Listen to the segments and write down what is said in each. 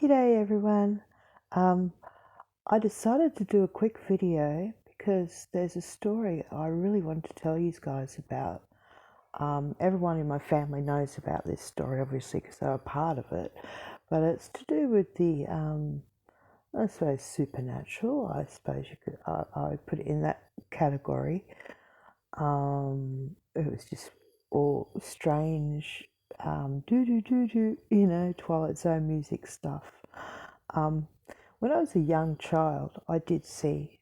G'day everyone. Um, I decided to do a quick video because there's a story I really want to tell you guys about. Everyone in my family knows about this story, obviously, because they're a part of it. But it's to do with the, I suppose, supernatural. I suppose you could, I would put it in that category. It was just all strange, Twilight Zone music stuff. When I was a young child, I did see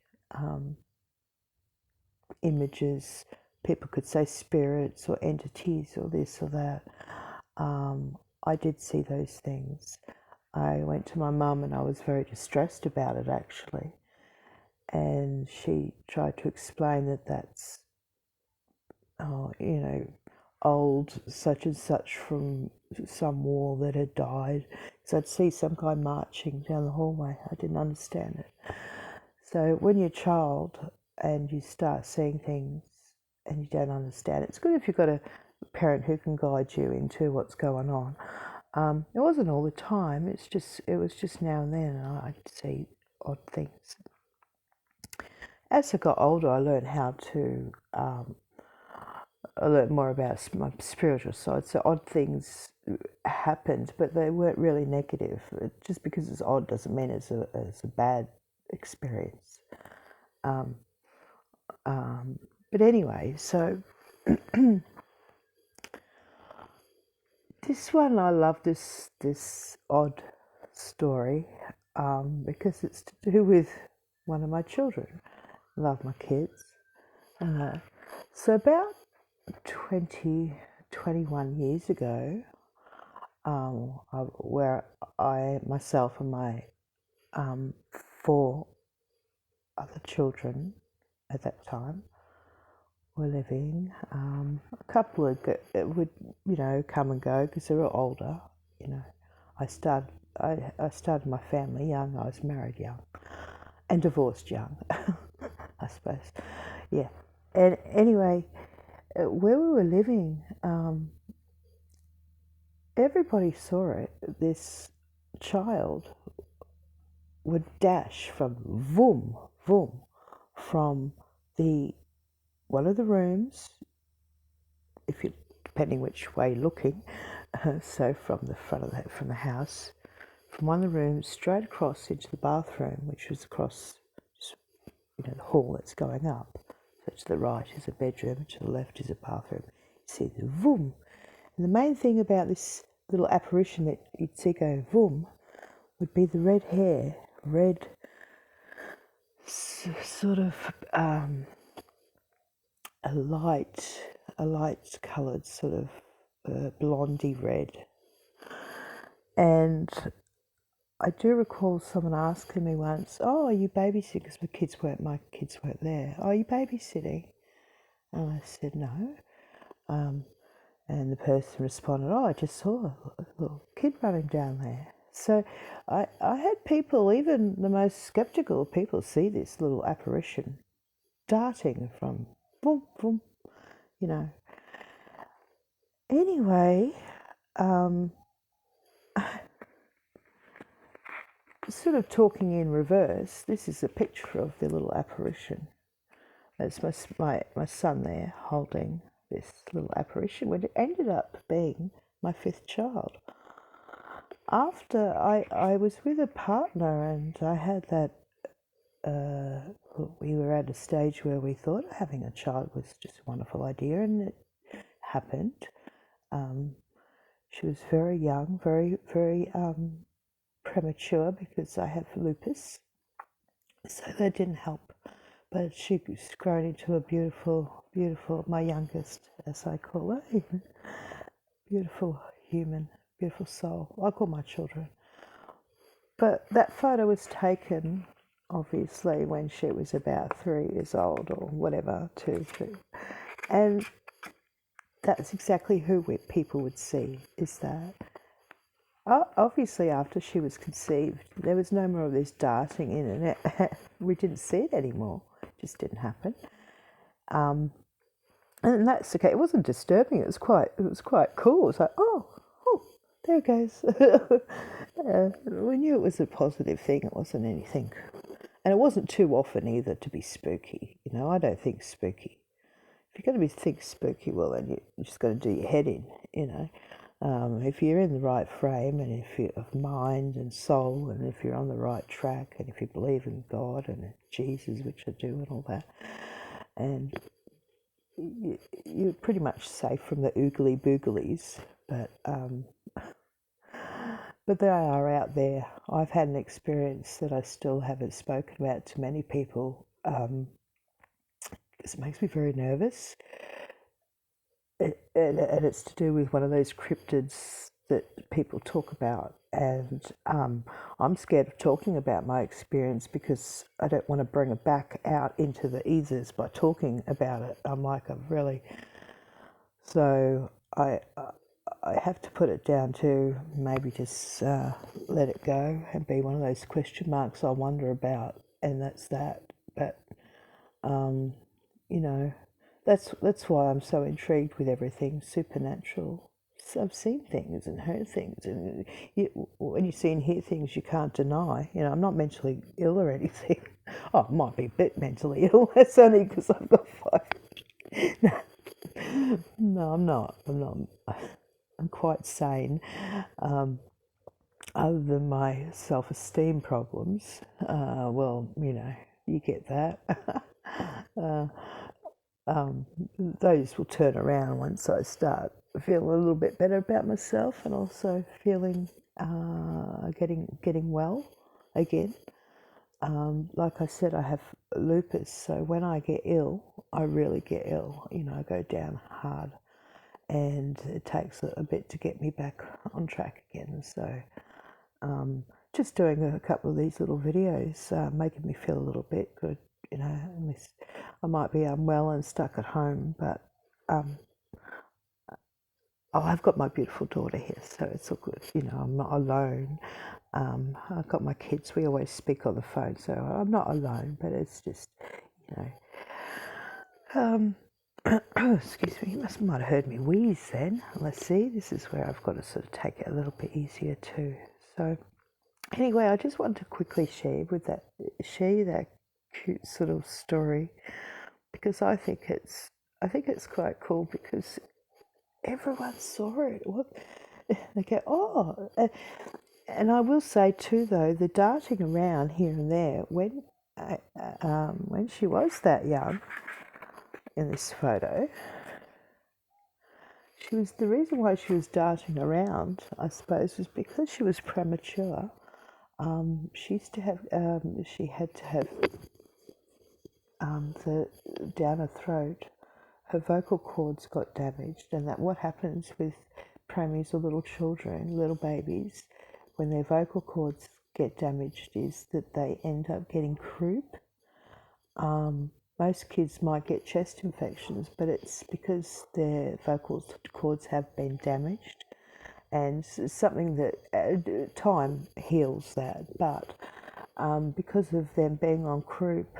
images. People could say spirits or entities or this or that. I did see those things. I went to my mum and I was very distressed about it, actually. And she tried to explain that that's, old such and such from some war that had died. So I'd see some guy marching down the hallway. I didn't understand it. So when you're a child and you start seeing things and you don't understand, it's good if you've got a parent who can guide you into what's going on. It wasn't all the time. It was just now and then, and I'd see odd things. As I got older, I learned how to. I learned more about my spiritual side. So odd things happened, but they weren't really negative. Just because it's odd doesn't mean it's a bad experience. But anyway, so this one, I love this odd story because it's to do with one of my children. I love my kids. So about 21 years ago, where myself and my 4 other children at that time were living. A couple would come and go because they were older. I started my family young. I was married young and divorced young, I suppose. Yeah. And anyway, where we were living, everybody saw it. This child would dash from vroom, vroom, from one of the rooms, depending which way looking, so from the front of from the house, from one of the rooms straight across into the bathroom, which was across, the hall that's going up. So to the right is a bedroom, to the left is a bathroom. You see the vroom. And the main thing about this little apparition that you'd see go vroom would be the red hair, sort of a light coloured sort of blondie red. And I do recall someone asking me once, "Oh, are you babysitting?" Because my kids weren't there. "Oh, are you babysitting?" And I said, "No." And the person responded, "Oh, I just saw a little kid running down there." So I had people, even the most sceptical of people, see this little apparition darting from boom, boom, Anyway, sort of talking in reverse, this is a picture of the little apparition. That's my son there holding this little apparition, when it ended up being my 5th child. After I was with a partner and I had that, we were at a stage where we thought having a child was just a wonderful idea, and it happened. She was very young, very, very premature because I have lupus, so that didn't help. But she's grown into a beautiful, my youngest, as I call her, beautiful human, beautiful soul, like all my children. But that photo was taken, obviously, when she was about 3 years old or whatever, 2, 3. And that's exactly who people would see, is that. Obviously, after she was conceived, there was no more of this darting in and we didn't see it anymore. It just didn't happen. And that's okay. It wasn't disturbing. It was quite cool. It was like, oh, there it goes. We knew it was a positive thing. It wasn't anything, and it wasn't too often either to be spooky. I don't think spooky. If you're going to be think spooky, well, then you're just going to do your head in. If you're in the right frame, and if you're of mind and soul, and if you're on the right track, and if you believe in God and Jesus, which I do, and all that, and you're pretty much safe from the oogly booglies. But they are out there. I've had an experience that I still haven't spoken about to many people, because it makes me very nervous. And it's to do with one of those cryptids that people talk about. And I'm scared of talking about my experience because I don't want to bring it back out into the ethers by talking about it. I'm like, so I have to put it down to maybe just let it go and be one of those question marks I wonder about, and that's that. But that's why I'm so intrigued with everything supernatural. So I've seen things and heard things, and when you see and hear things, you can't deny. I'm not mentally ill or anything. Oh, I might be a bit mentally ill. That's only because I've got 5. No, I'm not. I'm quite sane, other than my self-esteem problems. Well, you get that. Those will turn around once I start feeling a little bit better about myself, and also feeling getting well again. Like I said, I have lupus, so when I get ill, I really get ill. I go down hard, and it takes a bit to get me back on track again. So just doing a couple of these little videos, making me feel a little bit good. I might be unwell and stuck at home, but I've got my beautiful daughter here, so it's all good. I'm not alone. I've got my kids. We always speak on the phone, so I'm not alone. But it's just, excuse me. You might have heard me wheeze then. Let's see. This is where I've got to sort of take it a little bit easier too. So anyway, I just wanted to quickly share you that cute sort of story, because I think it's quite cool, because everyone saw it. They go, oh, and I will say too, though, the darting around here and there, when she was that young in this photo, the reason why she was darting around, I suppose, was because she was premature. She had to have the down her throat. Her vocal cords got damaged, and that what happens with preemies or little children, little babies, when their vocal cords get damaged, is that they end up getting croup. Most kids might get chest infections, but it's because their vocal cords have been damaged, and it's something that time heals that. But because of them being on croup,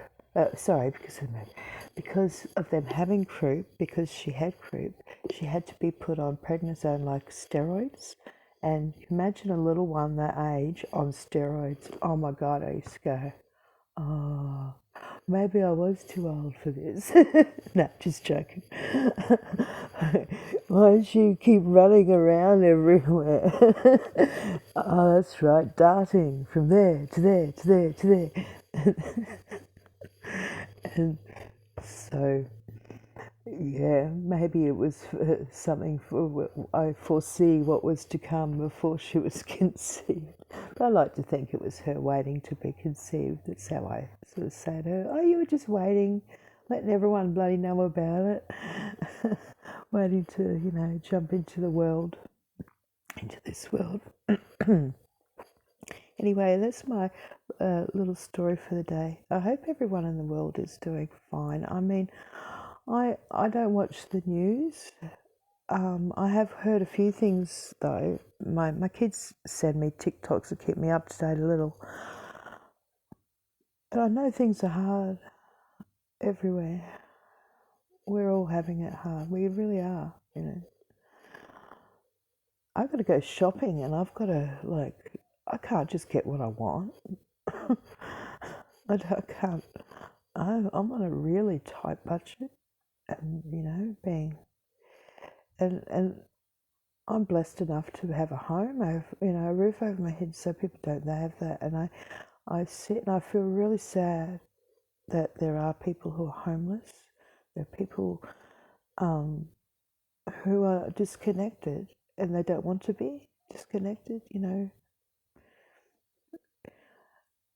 because of them having croup, because she had croup, she had to be put on prednisone, like steroids. And imagine a little one that age on steroids. Oh my God, I used to go, oh, maybe I was too old for this. No, just joking. Why don't you keep running around everywhere? Oh, that's right, darting from there to there to there to there. And so, yeah, maybe it was something I foresee what was to come before she was conceived. But I like to think it was her waiting to be conceived. That's how I sort of say to her, oh, you were just waiting, letting everyone bloody know about it. Waiting to, jump into this world. Anyway, that's my little story for the day. I hope everyone in the world is doing fine. I mean, I don't watch the news. I have heard a few things, though. My kids send me TikToks to keep me up to date a little. But I know things are hard everywhere. We're all having it hard. We really are. I've got to go shopping, and I've got to, I can't just get what I want. I can't. I'm on a really tight budget, and and I'm blessed enough to have a home, a roof over my head. So people don't have that, and I sit and I feel really sad that there are people who are homeless. There are people who are disconnected, and they don't want to be disconnected.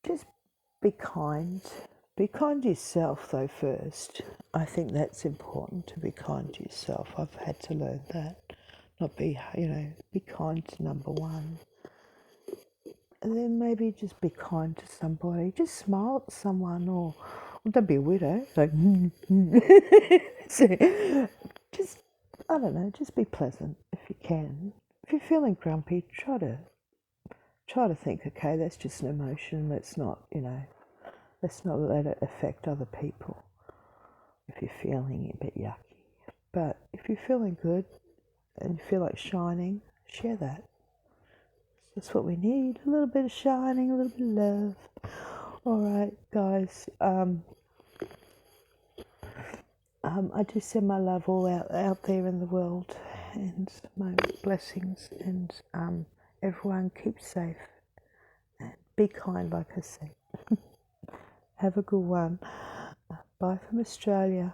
Just be kind. Be kind to yourself, though, first. I think that's important, to be kind to yourself. I've had to learn that. Not be kind to number one. And then maybe just be kind to somebody. Just smile at someone, or don't be a weirdo. Like, so, just, I don't know, just be pleasant if you can. If you're feeling grumpy, try to think, okay, that's just an emotion. Let's not let it affect other people if you're feeling a bit yucky. But if you're feeling good and you feel like shining, share that. That's what we need. A little bit of shining, a little bit of love. All right, guys. I just send my love all out there in the world, and my blessings. And everyone keep safe. And be kind, like I said. Have a good one. Bye from Australia.